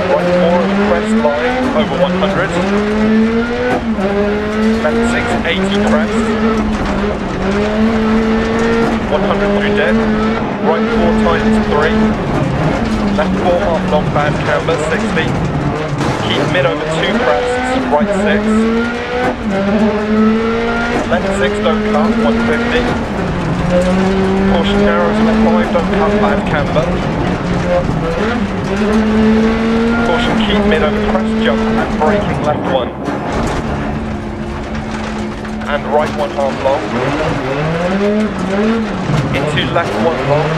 Right 4 of crest line over 100. Left 6, 80 crest. 100 through dead. Right 4 times 3. Left 4 half long bad camber, 60. Keep mid over 2 crests, right 6. Left 6, don't cut, 150. Caution narrows left 5, don't cut, bad camber. Caution keep mid over crest jump and braking left 1. And right 1 half long. Into left 1 long.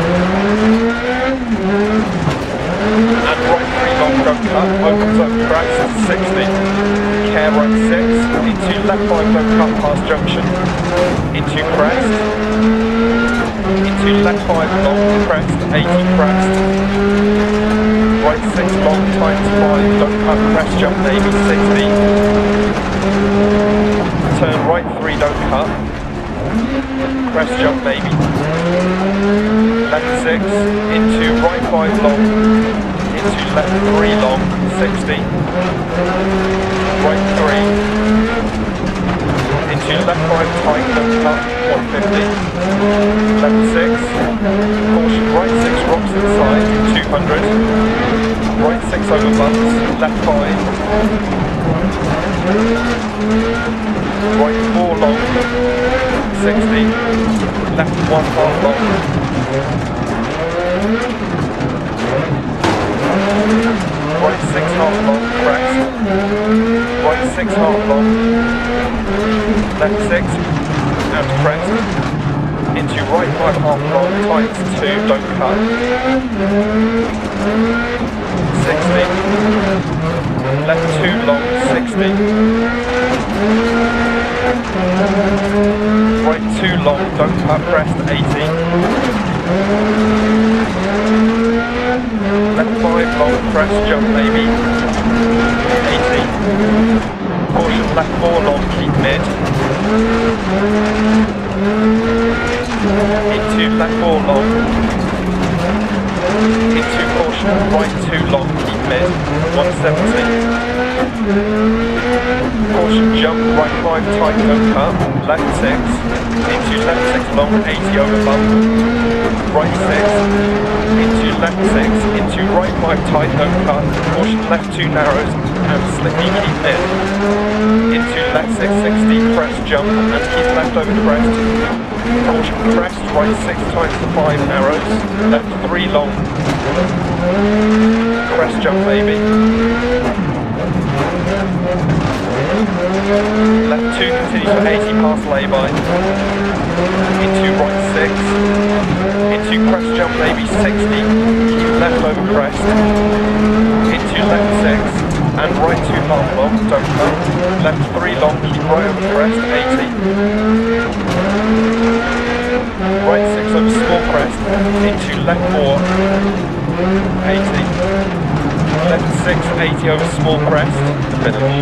And right 3 long, don't cut, opens up crest, 60. Care right 6, into left 5, don't cut past junction. Into crest. Into left 5 long, crest, 80 crest. Right 6 long times 5, don't cut, crest jump maybe, 60. Turn right 3, don't cut. Crest jump maybe. Left 6, into right 5 long. Into left 3 long, 60. Right 3. Into left 5 tight, don't cut, 150. Left 6. Caution, right 6 rocks inside, 200. Right 6 over bumps, left 5. Right 4 long, 60. Left 1 half long. Right 6 half long, crest. Right 6 half long. Left 6, and crest. Into right 5 half long, times 2, don't cut. 60. Left 2 long, 60. Right 2 long, don't cut, crest, 80. Left 5 long, crest, jump maybe, 80. Caution, left 4 long, keep mid. Into left 4 long. Into caution, right 2 long, keep mid, 170. Caution jump, right 5 tight, don't cut, left 6. Into left 6 long, 80 over bump. Right 6. Into left 6, into right 5 tight, don't cut, caution left 2 narrows, and slippy keep mid. Into left 6, 60, crest jump, and keep left over crest. Caution crest, right 6 times the 5 narrows, left 3 long. Crest jump maybe. Left 2 continues for 80 past lay-by. Into right 6. Into crest jump maybe 60. Keep left over crest. Into left 6. And right 2 half long, don't cut. Left 3 long, keep right over crest, 80. Right 6 over small crest. Into left 4. 80. Left 6, 80 over small crest, finish.